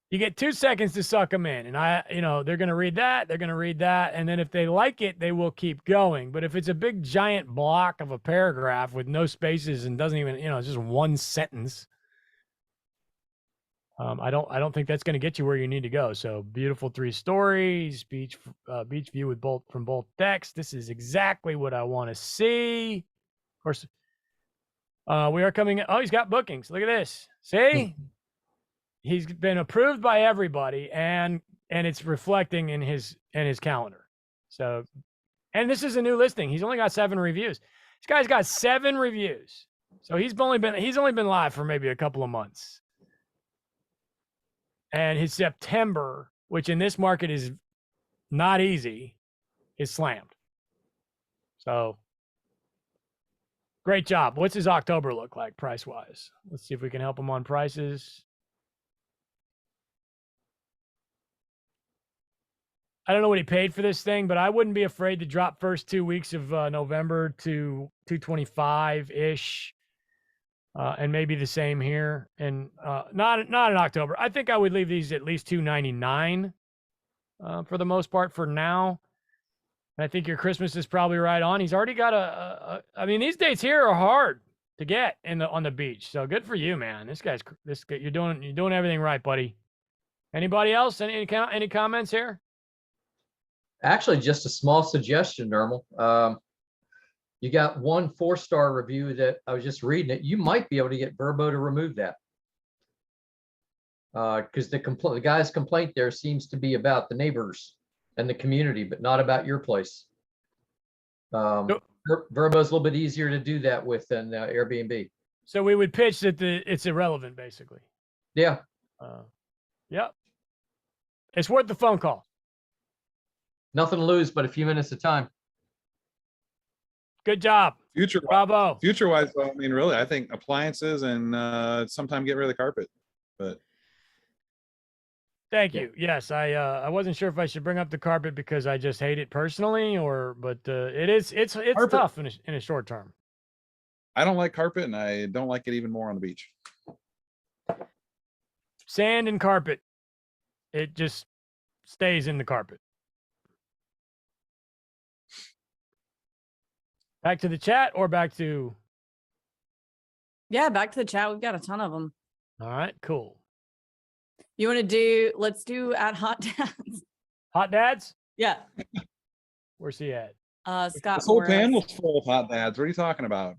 you get 2 seconds to suck them in, and they're gonna read that, and then if they like it, they will keep going. But if it's a big giant block of a paragraph with no spaces and doesn't even, it's just one sentence, I don't think that's going to get you where you need to go. So beautiful 3 stories, beach view from both decks. This is exactly what I want to see. Of course, we are coming. Oh, he's got bookings. Look at this. See, he's been approved by everybody, and it's reflecting in his calendar. So, and this is a new listing. He's only got 7 reviews. This guy's got 7 reviews. So he's only been live for maybe a couple of months. And his September, which in this market is not easy, is slammed. So great job. What's his October look like price-wise? Let's see if we can help him on prices. I don't know what he paid for this thing, but I wouldn't be afraid to drop first 2 weeks of November to 225-ish. And maybe the same here, and not in October. I think I would leave these at least $299 for the most part for now. And I think your Christmas is probably right on. He's already got I mean, these dates here are hard to get on the beach. So good for you, man. You're doing everything right, buddy. Anybody else? Any comments here? Actually, just a small suggestion, Normal. You got 1 4-star review that I was just reading it. You might be able to get Verbo to remove that. Because the guy's complaint there seems to be about the neighbors and the community, but not about your place. Verbo is a little bit easier to do that with than Airbnb. So we would pitch that it's irrelevant, basically. Yeah. Yep. It's worth the phone call. Nothing to lose but a few minutes of time. Good job. Bravo. Future-wise, though, I mean, really, I think appliances and sometime get rid of the carpet. But thank you. Yes, I wasn't sure if I should bring up the carpet because I just hate it personally, but it's tough in a short term. I don't like carpet, and I don't like it even more on the beach. Sand and carpet, it just stays in the carpet. Back to the chat or back to? Yeah, back to the chat. We've got a ton of them. All right, cool. You want to let's do at Hot Dads. Hot Dads? Yeah. Where's he at? Scott This whole Morris. panel's full of hot dads. What are you talking about?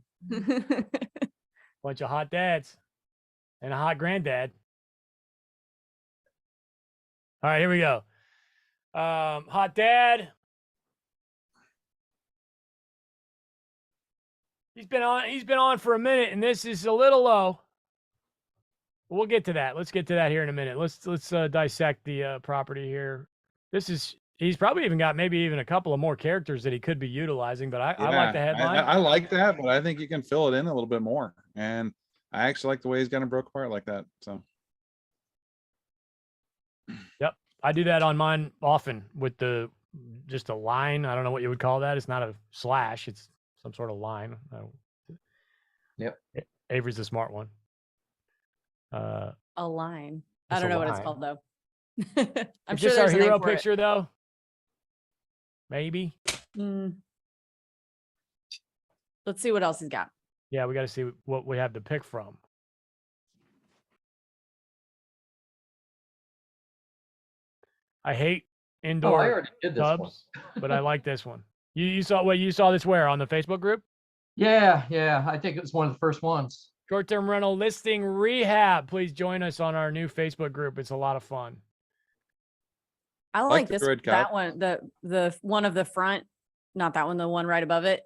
Bunch of hot dads and a hot granddad. All right, here we go. Hot dad. He's been on for a minute, and this is a little low. We'll get to that. Let's get to that here in a minute. Let's dissect the property here. He's probably even got maybe even a couple of more characters that he could be utilizing, but I like the headline. I like that, but I think you can fill it in a little bit more. And I actually like the way he's got him broke apart like that. So. Yep. I do that on mine often with just a line. I don't know what you would call that. It's not a slash. It's some sort of line. Yep. Avery's the smart one. A line. It's I don't a know what it's line. called though. I'm Is sure this our there's a name hero for it. picture though? Maybe. Let's see what else he's got. Yeah, we got to see what we have to pick from. I hate Oh, I indoor already did this one. tubs, but I like this one. You saw this where on the Facebook group? Yeah. I think it was one of the first ones. Short-term rental listing rehab. Please join us on our new Facebook group. It's a lot of fun. I Like like the this red that couch. one, the one of the front, not that one, the one right above it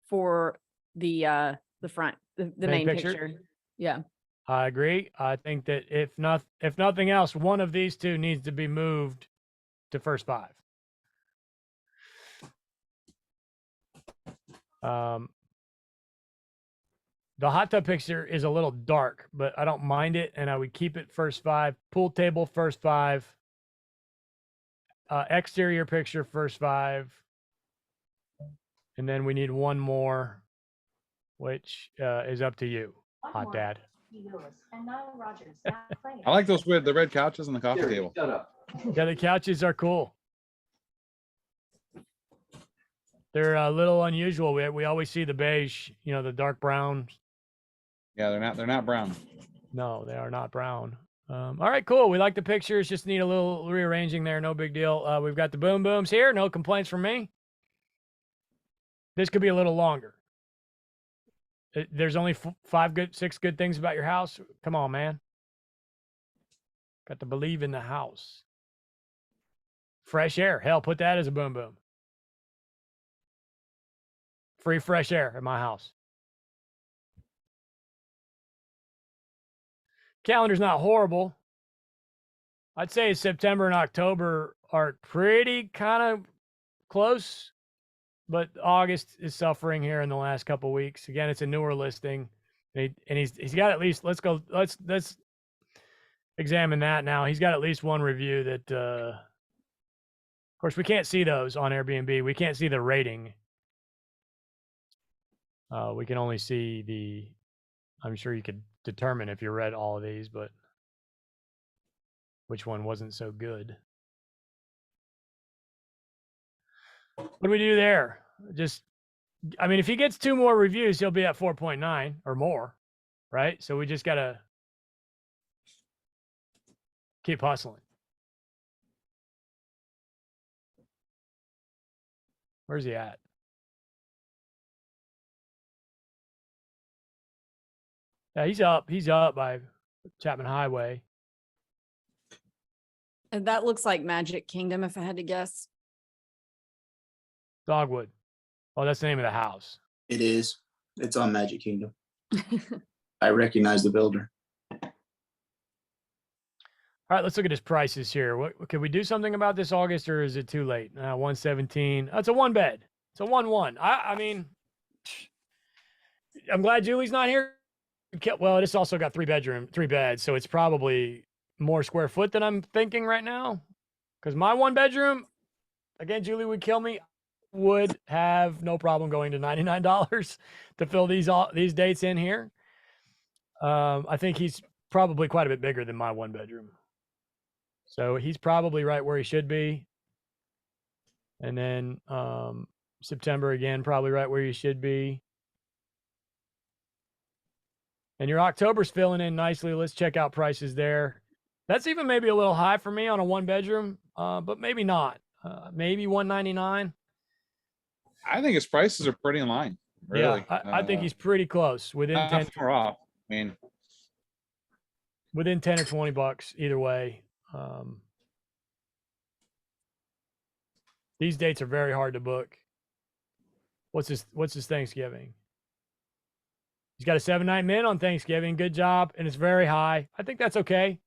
for the front, the Main main picture? picture. Yeah. I agree. I think that if nothing else, one of these two needs to be moved to first 5. The hot tub picture is a little dark, but I don't mind it, and I would keep it first 5. Pool table first 5. Exterior picture first 5. And then we need one more, which is up to you, hot dad. I like those with the red couches and the coffee table. Shut up. Yeah, the couches are cool. They're a little unusual. We always see the beige, the dark brown. Yeah, they're not brown. No, they are not brown. All right, cool. We like the pictures. Just need a little rearranging there. No big deal. We've got the boom booms here. No complaints from me. This could be a little longer. There's only 6 good things about your house. Come on, man. Got to believe in the house. Fresh air. Hell, put that as a boom boom. Free fresh air at my house. Calendar's not horrible. I'd say September and October are pretty kind of close, but August is suffering here in the last couple of weeks. Again, it's a newer listing, and he's got at least. Let's examine that now. He's got at least one review that. Of course, we can't see those on Airbnb. We can't see the rating. We can only see the. I'm sure you could determine if you read all of these, but which one wasn't so good. What do we do there? If he gets 2 more reviews, he'll be at 4.9 or more, right? So we just got to keep hustling. Where's he at? Yeah, he's up by Chapman Highway. And that looks like Magic Kingdom, if I had to guess. Dogwood. Oh, that's the name of the house. It is. It's on Magic Kingdom. I recognize the builder. All right, let's look at his prices here. What can we do something about this, August, or is it too late? 117. That's a 1-bed. It's a 1-1. I'm glad Julie's not here. Well, this also got 3 beds, so it's probably more square foot than I'm thinking right now. Because my 1-bedroom, again, Julie would kill me, would have no problem going to $99 to fill these dates in here. I think he's probably quite a bit bigger than my 1-bedroom. So he's probably right where he should be. And then September again, probably right where you should be. And your October's filling in nicely. Let's check out prices there. That's even maybe a little high for me on a 1-bedroom, but maybe not. Maybe $199. I think his prices are pretty in line. Really. Yeah, I think he's pretty close. Within 10 far off. within 10 or $20 either way. These dates are very hard to book. What's his Thanksgiving? He's got a 7-night min on Thanksgiving. Good job. And it's very high. I think that's okay.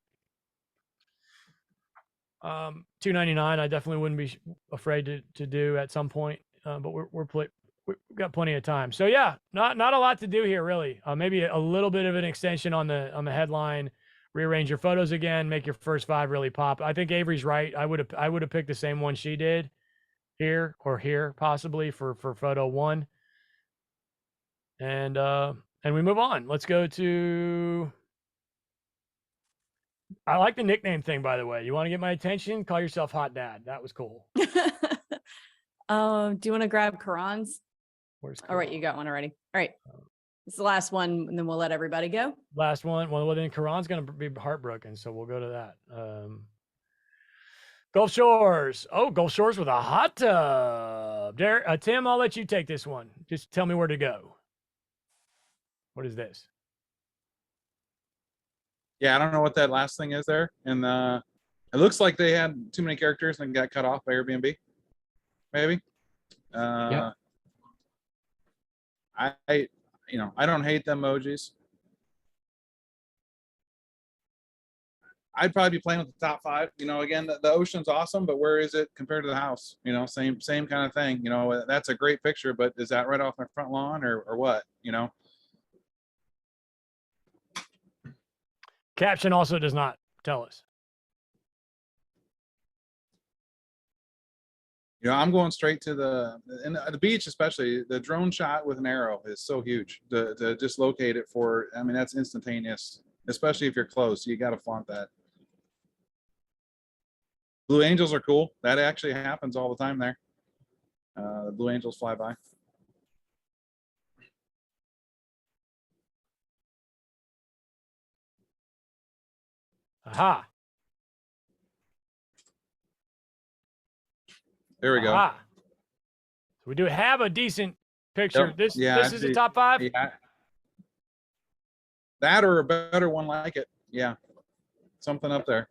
$299. I definitely wouldn't be afraid to do at some point. But we've got plenty of time. So yeah, not a lot to do here really. Maybe a little bit of an extension on the headline. Rearrange your photos again. Make your first 5 really pop. I think Avery's right. I would have picked the same one she did here or here possibly for photo 1. And we move on. Let's go to. I like the nickname thing, by the way. You want to get my attention? Call yourself Hot Dad. That was cool. Do you want to grab Karan's? Where's All right, you got one already. All right. It's the last one, and then we'll let everybody go. Last one. Well, then Karan's going to be heartbroken, so we'll go to that. Gulf Shores. Oh, Gulf Shores with a hot tub. Tim, I'll let you take this one. Just tell me where to go. What is this? Yeah, I don't know what that last thing is there. And it looks like they had too many characters and got cut off by Airbnb. Maybe. Yeah. I don't hate the emojis. I'd probably be playing with the top 5. Again, the ocean's awesome, but where is it compared to the house? Same kind of thing. That's a great picture, but is that right off my front lawn or what? Caption also does not tell us. I'm going straight to the beach, especially the drone shot with an arrow is so huge to just locate it for. I mean, that's instantaneous, especially if you're close. You got to flaunt that. Blue angels are cool. That actually happens all the time there. The blue angels fly by. Aha. There we go. Aha. So we do have a decent picture. Yep. This Yeah, is a top 5. Yeah. That or a better one like it. Yeah. Something up there.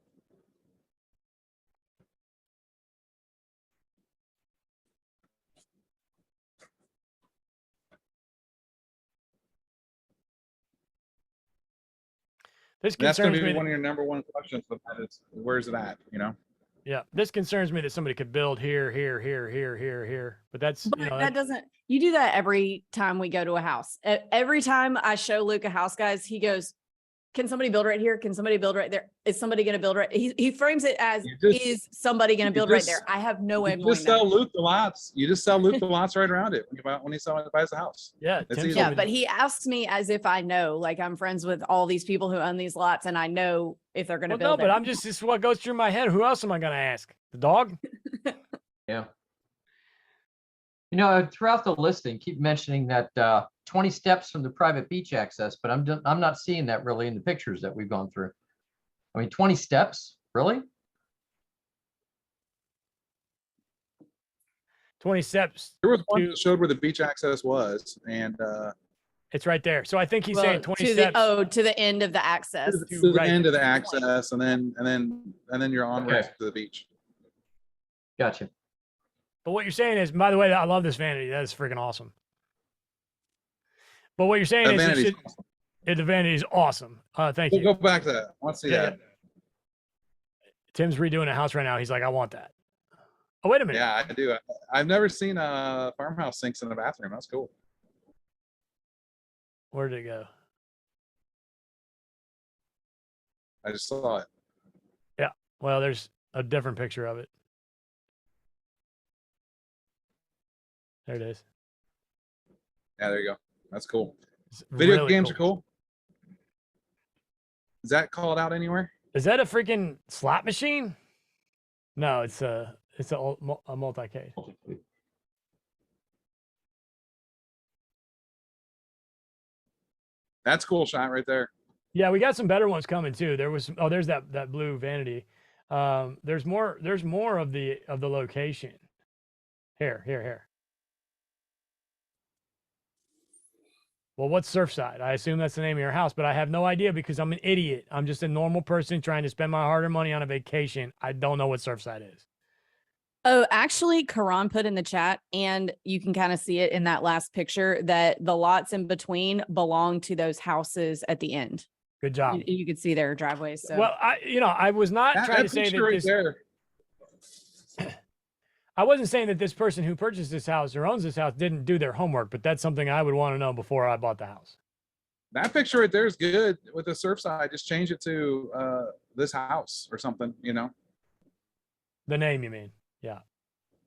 This That's going concerns to be me. one of your number 1 questions. But where's it at? Yeah, this concerns me that somebody could build here. But that's That doesn't. You do that every time we go to a house. Every time I show Luke a house, guys, he goes, "Can somebody build right here? Can somebody build right there? Is somebody going to build right?" He frames it as, "Is somebody going to build right there?" I have no way of You knowing just sell that. Luke the lots. You just sell Luke the lots right around it when he buys the house. Yeah, It's Tim easy. told Yeah, me but he asks me as if I know, like I'm friends with all these people who own these lots, and I know if they're going to Well, no, build. but this is what goes through my head. Who else am I going to ask? The dog? Yeah. Throughout the listing, keep mentioning that 20 steps from the private beach access, but I'm not seeing that really in the pictures that we've gone through. I mean, 20 steps, really? 20 steps. There was one that showed where the beach access was, and It's right there. So I think he's saying 20 to steps. to the end of the access. to the Right. end of the access, and then you're on Okay. to the beach. Gotcha. But what you're saying is, by the way, I love this vanity. That is freaking awesome. But what you're saying The is, vanity's awesome. the vanity is awesome. Thank We'll you. go back to that. Let's see Yeah, that. Tim's redoing a house right now. He's like, I want that. Oh, wait a minute. Yeah, I do. I've never seen a farmhouse sinks in a bathroom. That's cool. Where did it go? I just saw it. Well, there's a different picture of it. There it is. Yeah, there you go. That's cool. It's Video really games are cool. Is that called out anywhere? Is that a freaking slot machine? No, it's a multi-cade. That's a cool shot right there. Yeah, we got some better ones coming too. There's that blue vanity. There's more of the location. Here. Well, what's Surfside? I assume that's the name of your house, but I have no idea because I'm an idiot. I'm just a normal person trying to spend my hard-earned money on a vacation. I don't know what Surfside is. Oh, actually, Karan put in the chat, and you can kind of see it in that last picture, that the lots in between belong to those houses at the end. Good job. You could see their driveways. So. Well, I was not trying to say picture that right this. there. I wasn't saying that this person who purchased this house or owns this house didn't do their homework, but that's something I would want to know before I bought the house. That picture right there is good with the surf side. Just change it to this house or something, you know. The name, you mean? Yeah.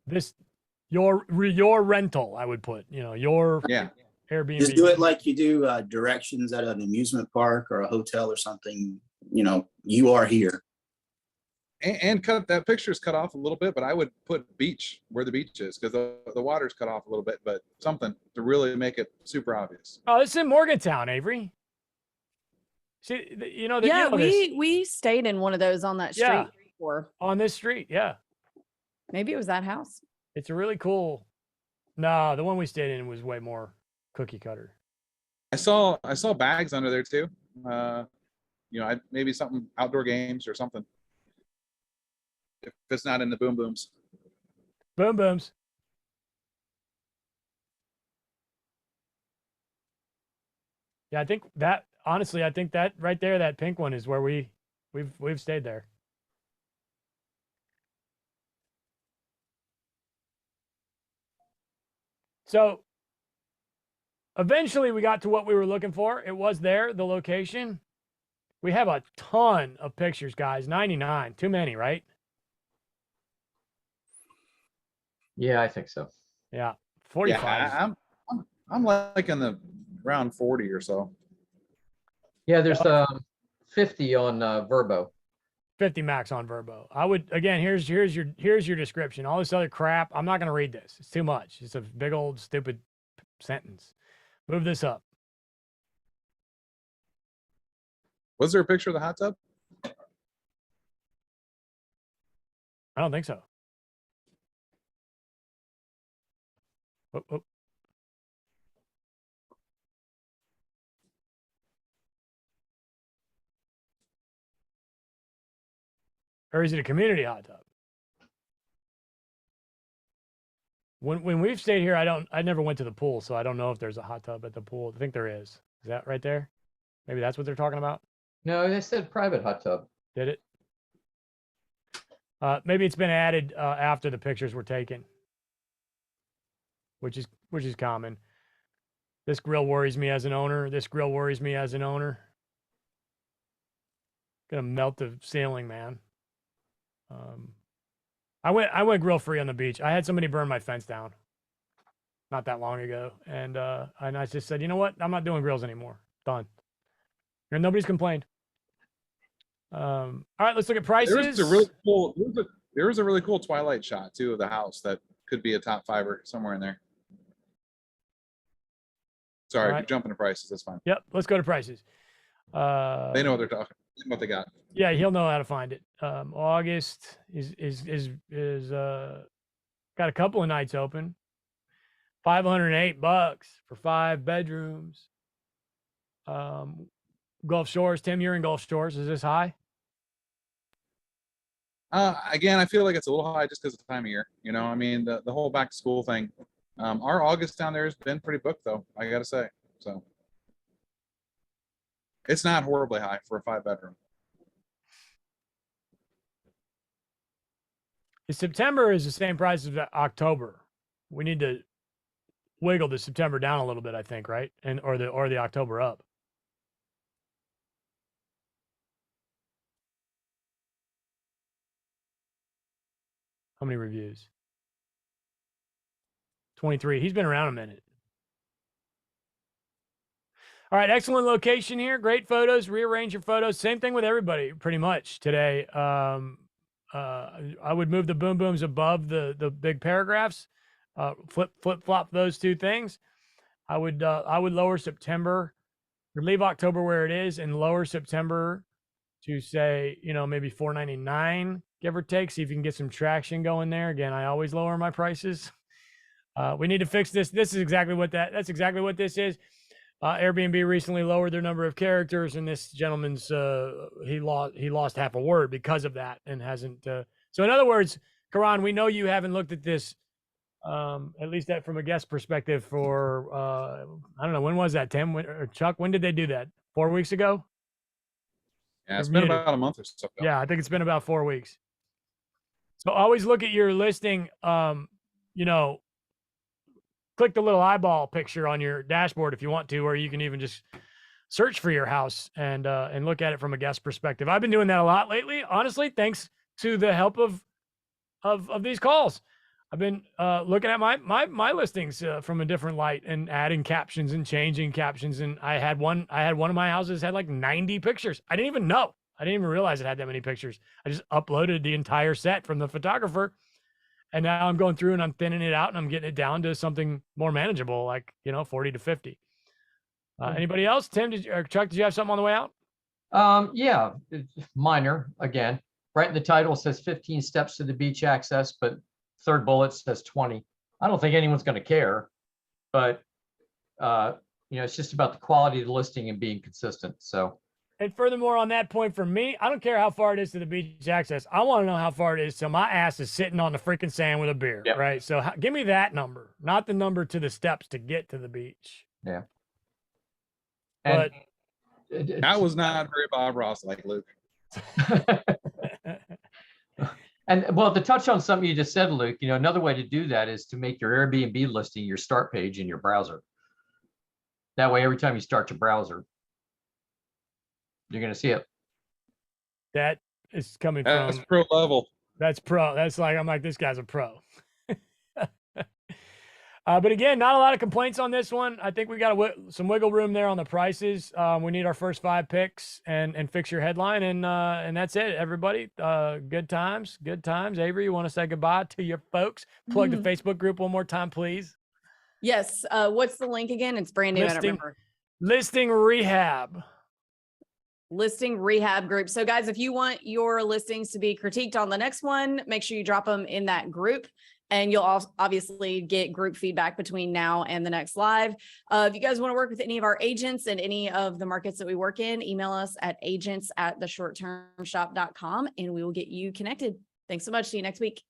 This, your rental, I would put, your Airbnb. Just do it like you do directions at an amusement park or a hotel or something. You are here. And cut that picture's cut off a little bit, but I would put beach where the beach is, because the water's cut off a little bit, but something to really make it super obvious. Oh, it's in Morgantown, Avery. See, we stayed in one of those on that street before. On this street, yeah. Maybe it was that house. It's a really cool. No, the one we stayed in was way more cookie cutter. I saw bags under there too. Maybe something outdoor games or something. If it's not in the boom booms. Boom booms. Yeah, I think that right there, that pink one is where we've stayed there. So eventually we got to what we were looking for. It was there, the location. We have a ton of pictures, guys. 99, too many, right? Yeah, I think so. Yeah, 45. Yeah, I'm like in the around 40 or so. Yeah, there's 50 on Verbo. 50 max on Verbo. I would, again, here's your description. All this other crap, I'm not going to read this. It's too much. It's a big old stupid sentence. Move this up. Was there a picture of the hot tub? I don't think so. Oh. Or is it a community hot tub? When we've stayed here, I never went to the pool, so I don't know if there's a hot tub at the pool. I think there is. Is that right there? Maybe that's what they're talking about. No, they said private hot tub. Did it? Maybe it's been added after the pictures were taken, which is common. This grill worries me as an owner. Gonna melt the ceiling, man. I went grill free on the beach. I had somebody burn my fence down not that long ago, and I just said, you know what? I'm not doing grills anymore. Done. And nobody's complained. All right, let's look at prices. There was a really cool twilight shot too of the house that could be a top fiver somewhere in there. Sorry, right. Jumping to prices. That's fine. Yep, let's go to prices. They know what they're talking. What they got. Yeah, he'll know how to find it. August is got a couple of nights open. $508 for 5 bedrooms. Gulf Shores. Tim, you're in Gulf Shores. Is this high? Again, I feel like it's a little high just because of the time of year. I mean, the whole back to school thing. Our August down there has been pretty booked, though, I got to say. So it's not horribly high for a 5-bedroom. September is the same price as October. We need to wiggle the September down a little bit, I think, right? Or the October up. How many reviews? 23. He's been around a minute. All right, excellent location here. Great photos. Rearrange your photos. Same thing with everybody, pretty much today. I would move the boom booms above the big paragraphs. Flip flop those two things. I would lower September, or leave October where it is, and lower September to say, maybe $499, give or take. See if you can get some traction going there. Again, I always lower my prices. We need to fix this. That's exactly what this is. Airbnb recently lowered their number of characters, and this gentleman's he lost half a word because of that, and hasn't. So in other words, Karan, we know you haven't looked at this, at least that from a guest perspective for, I don't know, when was that, Tim or Chuck? When did they do that? 4 weeks ago? Yeah, it's You're been muted. about a month or so. Yeah, I think it's been about 4 weeks. So always look at your listing, you know, click the little eyeball picture on your dashboard if you want to, or you can even just search for your house and look at it from a guest perspective. I've been doing that a lot lately, honestly, thanks to the help of these calls. I've been looking at my listings from a different light and adding captions and changing captions. And I had one of my houses had like 90 pictures. I didn't even know. I didn't even realize it had that many pictures. I just uploaded the entire set from the photographer. And now I'm going through and I'm thinning it out and I'm getting it down to something more manageable, like, 40 to 50. Anybody else? Tim, or Chuck, did you have something on the way out? Yeah, it's minor again. Right in the title says 15 steps to the beach access, but third bullet says 20. I don't think anyone's going to care, but it's just about the quality of the listing and being consistent. So. And furthermore, on that point, for me, I don't care how far it is to the beach access. I want to know how far it is till my ass is sitting on the freaking sand with a beer, Yep. right? So give me that number, not the number to the steps to get to the beach. Yeah. But That was not very Bob Ross like, Luke. And well, to touch on something you just said, Luke, another way to do that is to make your Airbnb listing your start page in your browser. That way, every time you start your browser, you're going to see it. That is coming That's from pro level. That's pro. That's like, I'm like, this guy's a pro. But again, not a lot of complaints on this one. I think we got some wiggle room there on the prices. We need our first 5 picks and fix your headline. And that's it, everybody. Good times. Avery, you want to say goodbye to your folks? Plug the Facebook group one more time, please. Yes. What's the link again? It's brand new. I don't remember. Listing rehab group. So guys, if you want your listings to be critiqued on the next one, make sure you drop them in that group. And you'll also obviously get group feedback between now and the next live. If you guys want to work with any of our agents in any of the markets that we work in, email us at agents@theshorttermshop.com and we will get you connected. Thanks so much. See you next week.